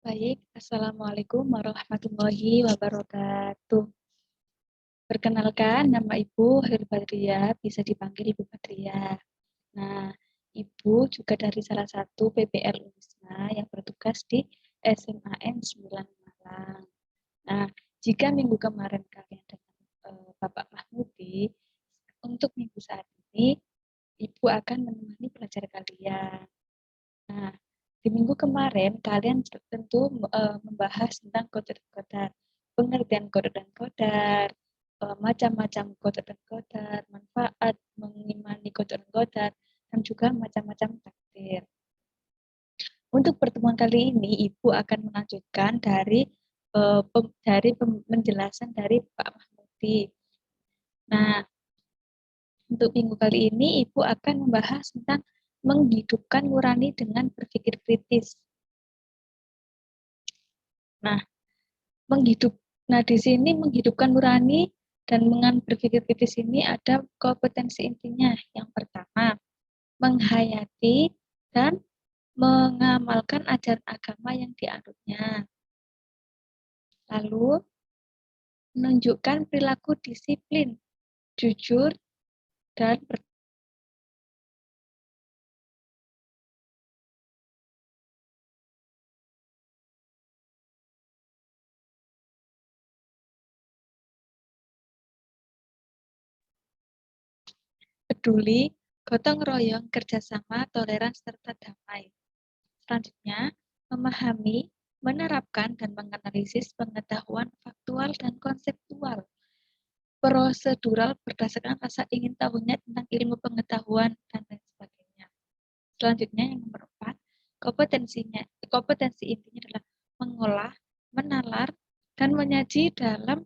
Baik, Assalamualaikum warahmatullahi wabarakatuh. Perkenalkan, nama Ibu Hairul Badriah, bisa dipanggil Ibu Badriah. Nah, Ibu juga dari salah satu PPL Unisma yang bertugas di SMAN 9 Malang. Nah, jika minggu kemarin kalian dengan Bapak Mahmudi, untuk minggu saat ini, Ibu akan menemani pelajar kalian. Nah, di minggu kemarin kalian tentu membahas tentang kode dan kodar, pengertian kode dan kodar, macam-macam kode dan kodar, manfaat mengimani kode dan kodar, dan juga macam-macam takdir. Untuk pertemuan kali ini, Ibu akan melanjutkan dari penjelasan dari Pak Mahmudi. Nah, untuk minggu kali ini, Ibu akan membahas tentang menghidupkan nurani dengan berpikir kritis. Nah, di sini menghidupkan nurani dan dengan berpikir kritis ini ada kompetensi intinya. Yang pertama, menghayati dan mengamalkan ajaran agama yang dianutnya. Lalu, menunjukkan perilaku disiplin, jujur, dan peduli, gotong royong, kerjasama, toleran, serta damai. Selanjutnya, memahami, menerapkan, dan menganalisis pengetahuan faktual dan konseptual. Prosedural berdasarkan rasa ingin tahunya tentang ilmu pengetahuan, dan lain sebagainya. Selanjutnya, yang nomor 4, kompetensi intinya adalah mengolah, menalar, dan menyaji dalam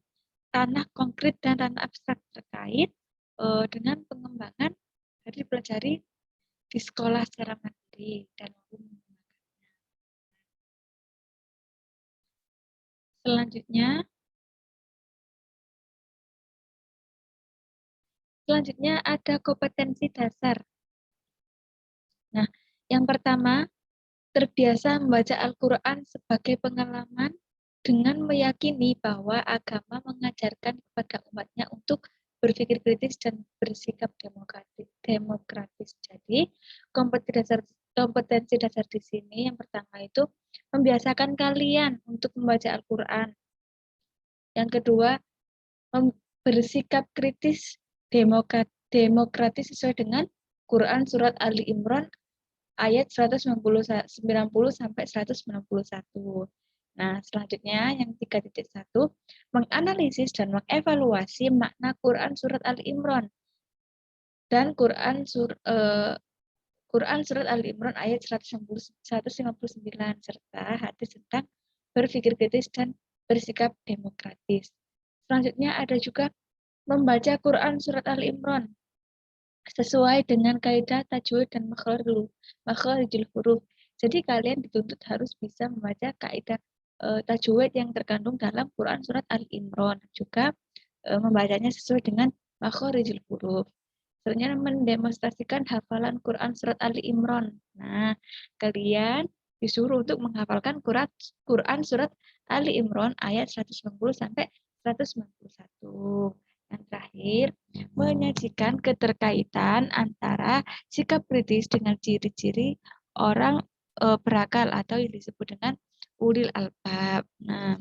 ranah konkret dan ranah abstrak terkait dengan pengembangan dari dipelajari di sekolah secara mandiri dan selanjutnya ada kompetensi dasar. Nah, yang pertama, terbiasa membaca Al-Quran sebagai pengalaman dengan meyakini bahwa agama mengajarkan kepada umatnya untuk berpikir kritis dan bersikap demokratis. Jadi, kompetensi dasar di sini yang pertama itu membiasakan kalian untuk membaca Al-Quran. Yang kedua, bersikap kritis demokratis sesuai dengan Quran Surat Ali Imran ayat 190 sampai 191. Nah, selanjutnya yang 3.1, menganalisis dan mengevaluasi makna Quran Surat Ali Imran dan Quran Surat Ali Imran ayat 159 serta hadis tentang berpikir kritis dan bersikap demokratis. Selanjutnya ada juga membaca Quran Surat Ali Imran sesuai dengan kaidah tajwid dan makharijul huruf. Jadi kalian dituntut harus bisa membaca kaidah tajwid yang terkandung dalam Quran Surat Ali Imran. Juga membacanya sesuai dengan makharijul huruf. Selanjutnya mendemonstrasikan hafalan Quran Surat Ali Imran. Nah, kalian disuruh untuk menghafalkan Quran Surat Ali Imran ayat 190 sampai 191. Yang terakhir, menyajikan keterkaitan antara sikap kritis dengan ciri-ciri orang berakal atau yang disebut dengan ulil albab. Nah,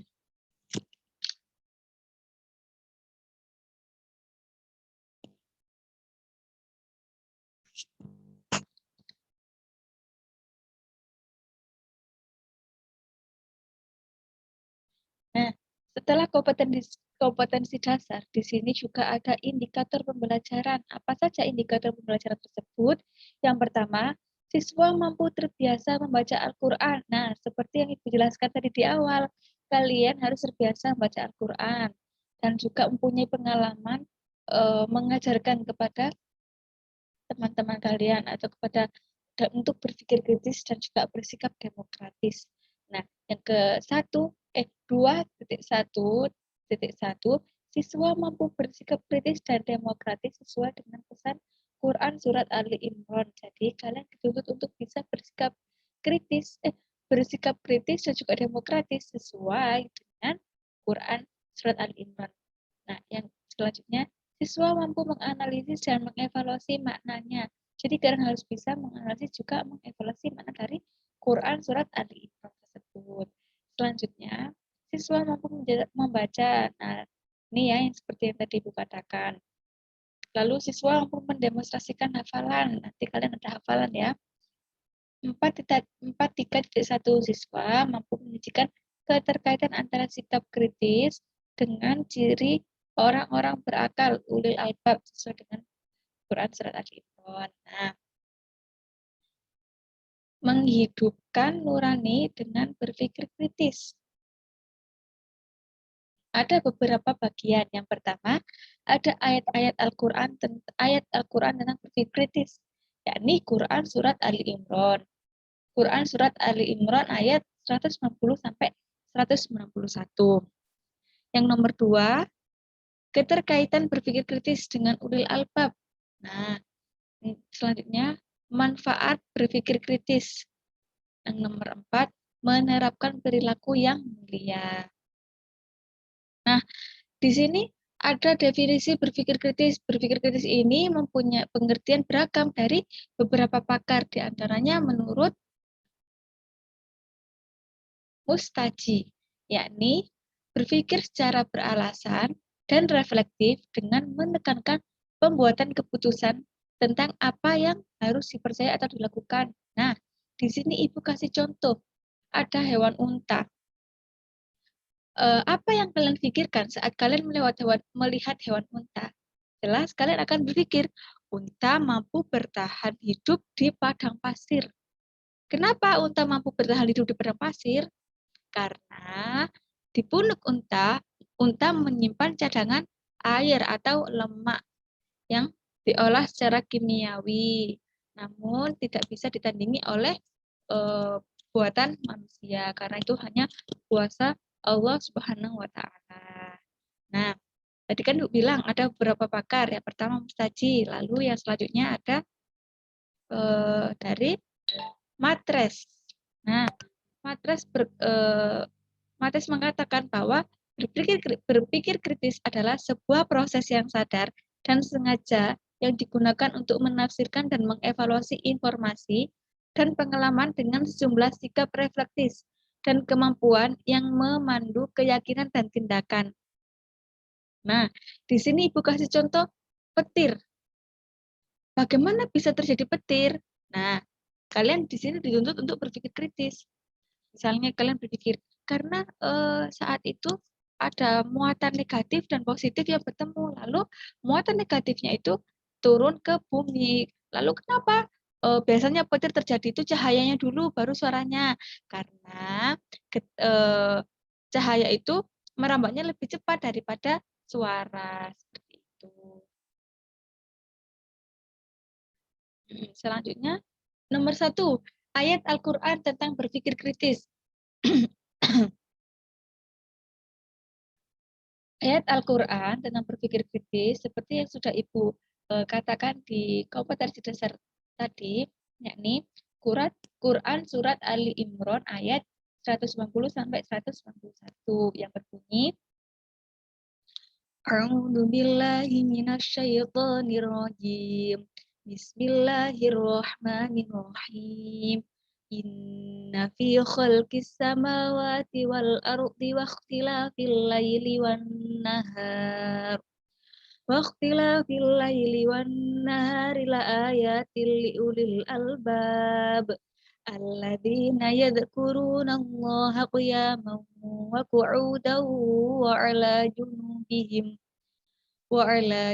setelah kompetensi dasar, di sini juga ada indikator pembelajaran. Apa saja indikator pembelajaran tersebut? Yang pertama, siswa mampu terbiasa membaca Al-Quran. Nah, seperti yang Ibu jelaskan tadi di awal, kalian harus terbiasa membaca Al-Quran dan juga mempunyai pengalaman mengajarkan kepada teman-teman kalian atau kepada untuk berpikir kritis dan juga bersikap demokratis. Nah, yang ke 2.1.1, siswa mampu bersikap kritis dan demokratis sesuai dengan pesan Quran Surat Ali Imran. Jadi, kalian dituntut untuk bisa bersikap kritis, bersikap kritis dan juga demokratis sesuai dengan Quran Surat Al-Imran. Nah, yang selanjutnya, siswa mampu menganalisis dan mengevaluasi maknanya. Jadi kalian harus bisa menganalisis juga mengevaluasi makna dari Quran Surat Al-Imran tersebut. Selanjutnya, siswa mampu membaca. Nah, ini ya yang seperti yang tadi Ibu katakan. Lalu siswa mampu mendemonstrasikan hafalan. Nanti kalian ada hafalan ya. 4.1 siswa mampu menunjukkan keterkaitan antara sikap kritis dengan ciri orang-orang berakal ulil albab sesuai dengan Quran Surat Al-Imran. Nah, menghidupkan nurani dengan berpikir kritis. Ada beberapa bagian. Yang pertama, ada ayat-ayat Al-Quran tentang berpikir kritis, yakni Quran Surat Ali Imran. Quran Surat Ali Imran ayat 190 sampai 191. Yang nomor 2, keterkaitan berpikir kritis dengan ulil albab. Nah, selanjutnya, manfaat berpikir kritis. Yang nomor 4, menerapkan perilaku yang mulia. Nah, di sini ada definisi berpikir kritis. Berpikir kritis ini mempunyai pengertian beragam dari beberapa pakar, di antaranya menurut Mustaji, yakni berpikir secara beralasan dan reflektif dengan menekankan pembuatan keputusan tentang apa yang harus dipercaya atau dilakukan. Nah, di sini Ibu kasih contoh. Ada hewan unta. Apa yang kalian pikirkan saat kalian melihat hewan unta? Jelas kalian akan berpikir, unta mampu bertahan hidup di padang pasir. Kenapa unta mampu bertahan hidup di padang pasir? Karena di punuk unta menyimpan cadangan air atau lemak yang diolah secara kimiawi, namun tidak bisa ditandingi oleh buatan manusia, karena itu hanya kuasa Allah Subhanahu wa Ta'ala. Nah, tadi kan Ibu bilang ada beberapa pakar. Yang pertama Mustaji, lalu yang selanjutnya ada dari Matres. Nah, Matres mengatakan bahwa berpikir kritis adalah sebuah proses yang sadar dan sengaja yang digunakan untuk menafsirkan dan mengevaluasi informasi dan pengalaman dengan sejumlah sikap reflektif dan kemampuan yang memandu keyakinan dan tindakan. Nah, di sini Ibu kasih contoh petir. Bagaimana bisa terjadi petir? Nah, kalian di sini dituntut untuk berpikir kritis. Misalnya kalian berpikir, karena saat itu ada muatan negatif dan positif yang bertemu. Lalu muatan negatifnya itu turun ke bumi. Lalu kenapa biasanya petir terjadi itu cahayanya dulu baru suaranya? Karena cahaya itu merambatnya lebih cepat daripada suara. Seperti itu. Selanjutnya, nomor 1, ayat Al-Quran tentang berpikir kritis. Ayat Al-Quran tentang berpikir kritis, seperti yang sudah Ibu katakan di kompetensi dasar tadi, yakni Quran Surat Ali Imran ayat 190 sampai 191 yang berbunyi, A'udzu billahi minasyaitonir rajim. Bismillahirrahmanirrahim. Inna fi khalqis samawati wal ardi wa ikhtilafil laili wan nahar. Wa ikhtilafil laili wan nahari la ayatil liulil albab. Alladzina yadhkuruna Allaha qiyaman wa qu'udan wa 'ala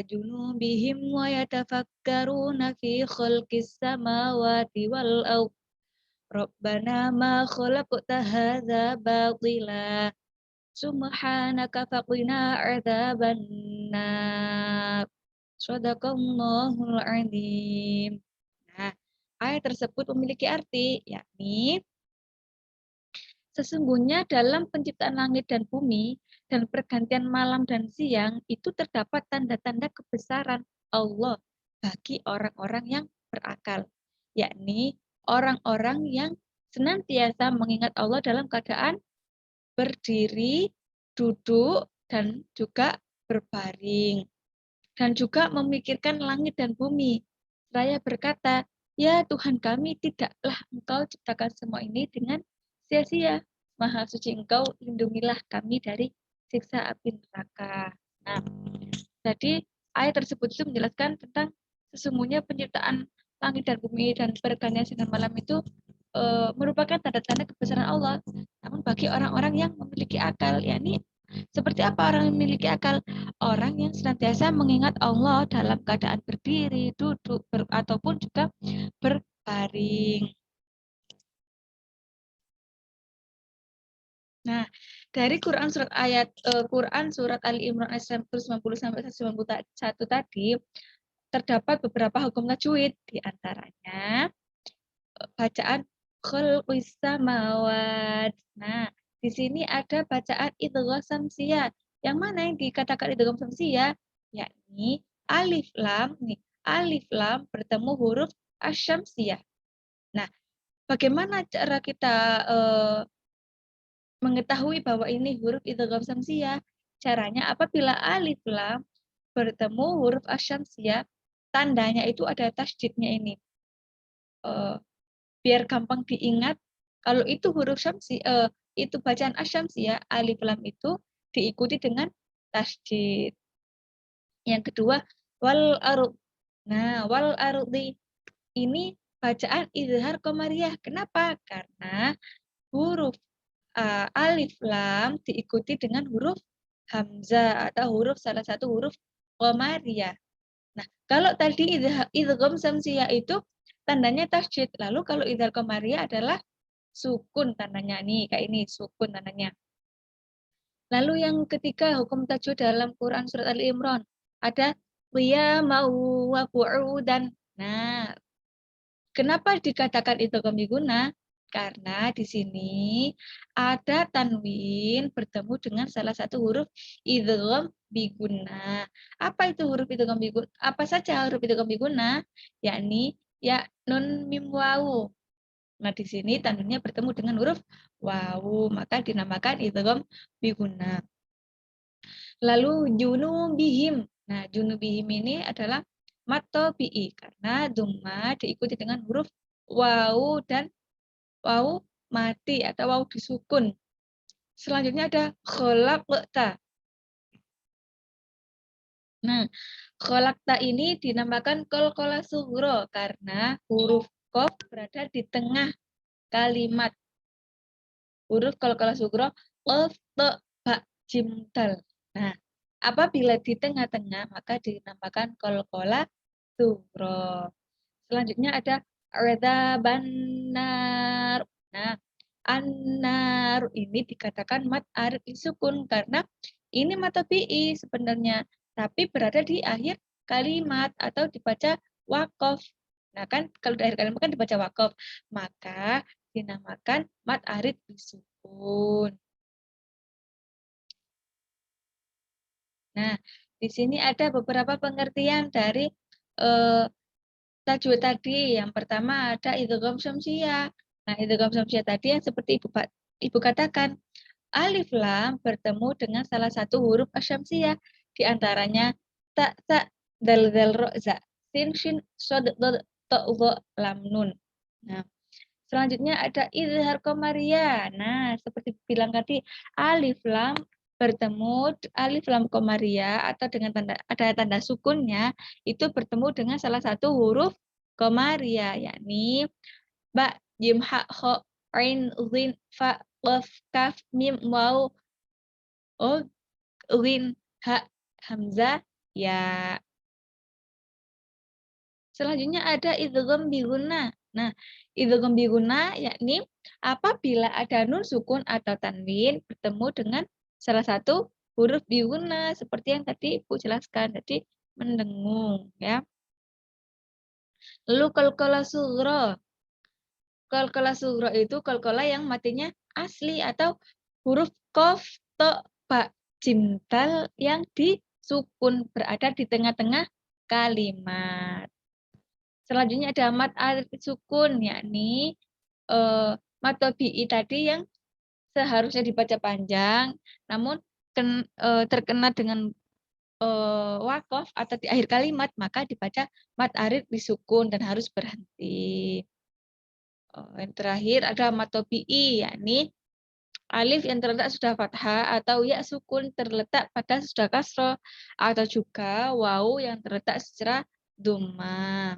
junubihim wa yatafakkaruna fi khalqis samawati wal ardh. Rabbana ma khalaqta hadza batila subhanaka faqina adzabannar. Shadaqallahul adzim. Nah, ayat tersebut memiliki arti, yakni sesungguhnya dalam penciptaan langit dan bumi dan pergantian malam dan siang itu terdapat tanda-tanda kebesaran Allah bagi orang-orang yang berakal, yakni orang-orang yang senantiasa mengingat Allah dalam keadaan berdiri, duduk, dan juga berbaring. Dan juga memikirkan langit dan bumi. Seraya berkata, ya Tuhan kami, tidaklah Engkau ciptakan semua ini dengan sia-sia. Maha suci Engkau, lindungilah kami dari siksa api neraka. Nah, jadi ayat tersebut itu menjelaskan tentang sesungguhnya penciptaan langit dan bumi dan pergantian sinar malam itu merupakan tanda-tanda kebesaran Allah. Namun bagi orang-orang yang memiliki akal, yakni seperti apa orang yang memiliki akal? Orang yang senantiasa mengingat Allah dalam keadaan berdiri, duduk, ataupun juga berbaring. Nah, dari Quran surat Ali Imran ayat 190 sampai 191 tadi terdapat beberapa hukum tajwid, di antaranya bacaan khalqis samawat. Nah, di sini ada bacaan idgham samsiyah. Yang mana yang dikatakan idgham samsiyah? Yakni alif lam nih. Alif lam bertemu huruf asyamsiyah. Nah, bagaimana cara kita mengetahui bahwa ini huruf idgham samsiyah? Caranya apabila alif lam bertemu huruf asyamsiyah, tandanya itu ada tasydidnya ini. Biar gampang diingat, kalau itu huruf itu bacaan asyamsiyah, alif lam itu diikuti dengan tasydid. Yang kedua, wal arud. Nah, wal arudi ini bacaan izhar qamariyah. Kenapa? Karena huruf alif lam diikuti dengan huruf hamzah atau salah satu huruf qamariyah. Nah, kalau tadi idgham samsiyah itu tandanya tasydid. Lalu kalau idhar qamariyah adalah sukun tandanya nih, kayak ini sukun tandanya. Lalu yang ketiga hukum tajwid dalam Quran surat Ali Imran ada qiyamau wa qu'udan. Nah, kenapa dikatakan idgham biguna? Karena di sini ada tanwin bertemu dengan salah satu huruf idgham biguna. Apa itu huruf idgham biguna? Apa saja huruf idgham biguna? Yakni ya nun mim wawu. Nah, di sini tanwinnya bertemu dengan huruf wawu, maka dinamakan idgham biguna. Lalu junubihim. Nah, junubihim ini adalah mad tabi'i karena dhamma diikuti dengan huruf wawu dan wawu mati atau wawu disukun. Selanjutnya ada khalaqta. Nah, khalaqta ini dinamakan qalqalah sughra karena huruf qaf berada di tengah kalimat. Huruf qalqalah sughra qaf ta ba jim dal. Nah, apabila di tengah-tengah maka dinamakan qalqalah sughra. Selanjutnya ada redzabannar. Nah, annar ini dikatakan mad arid sukun karena ini mad tabi'i sebenarnya, tapi berada di akhir kalimat atau dibaca waqaf. Nah, kan kalau di akhir kalimat kan dibaca waqaf, maka dinamakan mad arid sukun. Nah, di sini ada beberapa pengertian dari tajwid tadi. Yang pertama ada idgham syamsiyah. Nah, idgham syamsiyah tadi yang seperti Ibu katakan, alif lam bertemu dengan salah satu huruf asyamsiyah, di antaranya ta ta dal dal ro za, sin shin shad dad ta dha lam nun. Nah, selanjutnya ada izhar qamariyah. Nah, seperti bilang tadi, alif lam bertemu alif lam qamariyah atau dengan ada tanda sukunnya itu bertemu dengan salah satu huruf qamariyah, yakni ba, jim, ha, kho, ain, zin, fa, qaf, kaf, mim, waw, o, lin, ha, hamzah, ya. Selanjutnya ada idgham biguna. Nah, idgham biguna yakni apabila ada nun sukun atau tanwin bertemu dengan salah satu huruf biguna seperti yang tadi Ibu jelaskan, jadi mendengung ya. Lalu qalqalah sughra. Qalqalah sughra itu qalqalah yang matinya asli atau huruf qaf, ta, ba, jim, dal yang disukun berada di tengah-tengah kalimat. Selanjutnya ada mad arid sukun, yakni matobi'i tadi yang seharusnya dibaca panjang, namun terkena dengan waqaf atau di akhir kalimat, maka dibaca mad arid disukun dan harus berhenti. Yang terakhir ada matobi'i, yakni alif yang terletak sudah fathah atau ya sukun terletak pada sudah kasroh, atau juga wawu yang terletak secara dhamma.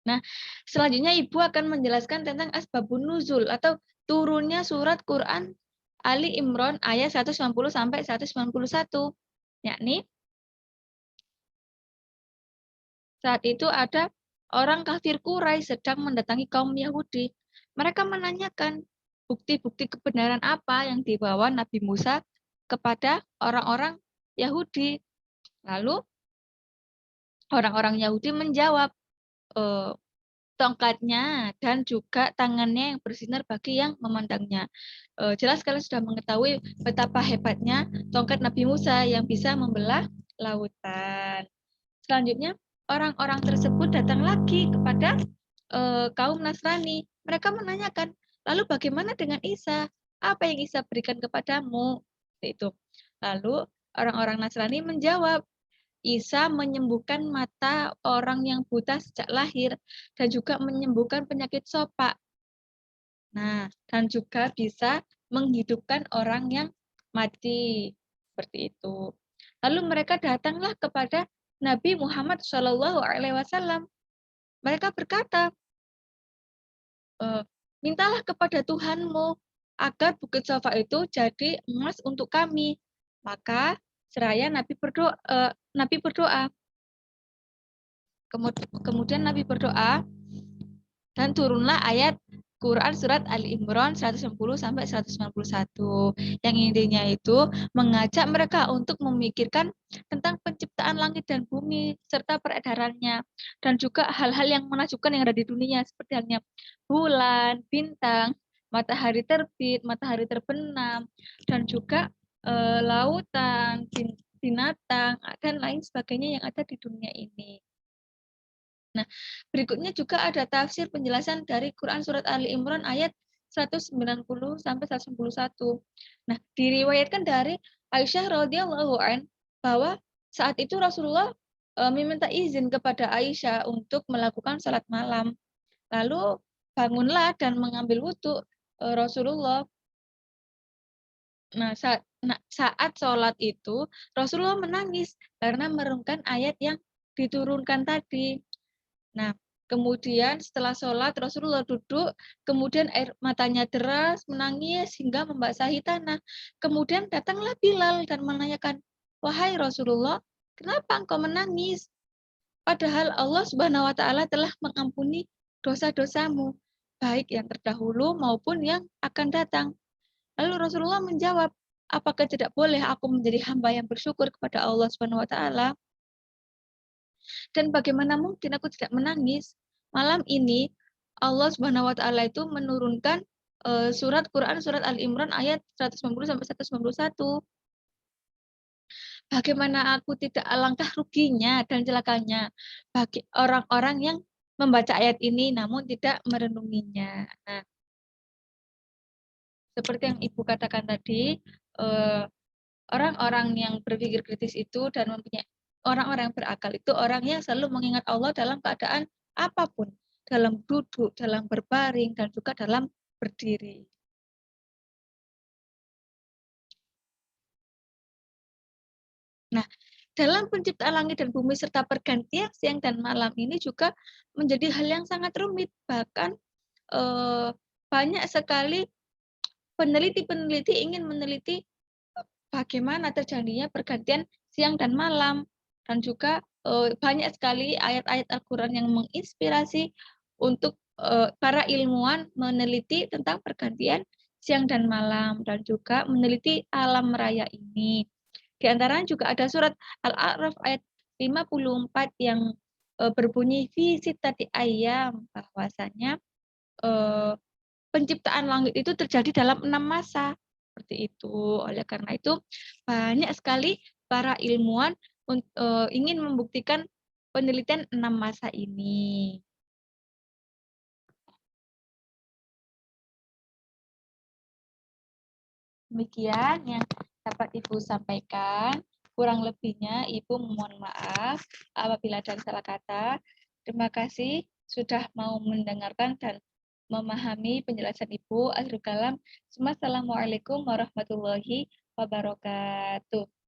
Nah, selanjutnya Ibu akan menjelaskan tentang asbabun nuzul atau turunnya surat Quran Ali Imran ayat 190 sampai 191. Yakni saat itu ada orang kafir Quraisy sedang mendatangi kaum Yahudi. Mereka menanyakan bukti-bukti kebenaran apa yang dibawa Nabi Musa kepada orang-orang Yahudi. Lalu orang-orang Yahudi menjawab, tongkatnya dan juga tangannya yang bersinar bagi yang memandangnya. Jelas kalian sudah mengetahui betapa hebatnya tongkat Nabi Musa yang bisa membelah lautan. Selanjutnya, orang-orang tersebut datang lagi kepada kaum Nasrani. Mereka menanyakan, lalu bagaimana dengan Isa? Apa yang Isa berikan kepadamu? Itu. Lalu orang-orang Nasrani menjawab, Isa menyembuhkan mata orang yang buta sejak lahir dan juga menyembuhkan penyakit sopak. Nah, dan juga bisa menghidupkan orang yang mati. Seperti itu. Lalu mereka datanglah kepada Nabi Muhammad SAW. Mereka berkata, mintalah kepada Tuhanmu agar Bukit Safa itu jadi emas untuk kami. Maka seraya Nabi berdoa. Kemudian Nabi berdoa dan turunlah ayat Quran surat Ali Imran 190 sampai 191 yang intinya itu mengajak mereka untuk memikirkan tentang penciptaan langit dan bumi serta peredarannya dan juga hal-hal yang menakjubkan yang ada di dunia seperti halnya bulan, bintang, matahari terbit, matahari terbenam dan juga lautan, binatang dan lain sebagainya yang ada di dunia ini. Nah, berikutnya juga ada tafsir penjelasan dari Quran surat Ali Imran ayat 190 sampai 191. Nah, diriwayatkan dari Aisyah radhiyallahu an bahwa saat itu Rasulullah meminta izin kepada Aisyah untuk melakukan salat malam. Lalu bangunlah dan mengambil wudhu Rasulullah. Nah, saat sholat itu Rasulullah menangis karena merenungkan ayat yang diturunkan tadi. Nah, kemudian setelah sholat Rasulullah duduk, kemudian air matanya deras, menangis hingga membasahi tanah. Kemudian datanglah Bilal dan menanyakan, "Wahai Rasulullah, kenapa engkau menangis? Padahal Allah Subhanahu wa taala telah mengampuni dosa-dosamu, baik yang terdahulu maupun yang akan datang." Lalu Rasulullah menjawab, "Apakah tidak boleh aku menjadi hamba yang bersyukur kepada Allah Subhanahu wa taala? Dan bagaimana mungkin aku tidak menangis? Malam ini Allah Subhanahu wa taala itu menurunkan surat Quran surat Al Imran ayat 190 sampai 191. Bagaimana aku tidak alangkah ruginya dan celakanya bagi orang-orang yang membaca ayat ini namun tidak merenunginya. Nah, seperti yang Ibu katakan tadi, orang-orang yang berpikir kritis itu dan mempunyai orang-orang yang berakal itu orang yang selalu mengingat Allah dalam keadaan apapun, dalam duduk, dalam berbaring, dan juga dalam berdiri. Nah, dalam penciptaan langit dan bumi serta pergantian siang dan malam ini juga menjadi hal yang sangat rumit. Bahkan banyak sekali peneliti-peneliti ingin meneliti bagaimana terjadinya pergantian siang dan malam. Dan juga banyak sekali ayat-ayat Al-Quran yang menginspirasi untuk para ilmuwan meneliti tentang pergantian siang dan malam dan juga meneliti alam raya ini. Di antaranya juga ada surat Al-A'raf ayat 54 yang berbunyi visit tadi ayam, bahwasanya penciptaan langit itu terjadi dalam 6 masa. Seperti itu. Oleh karena itu banyak sekali para ilmuwan ingin membuktikan penelitian 6 masa ini. Demikian yang dapat Ibu sampaikan. Kurang lebihnya Ibu mohon maaf apabila ada salah kata. Terima kasih sudah mau mendengarkan dan memahami penjelasan Ibu. Akhirul kalam. Assalamualaikum warahmatullahi wabarakatuh.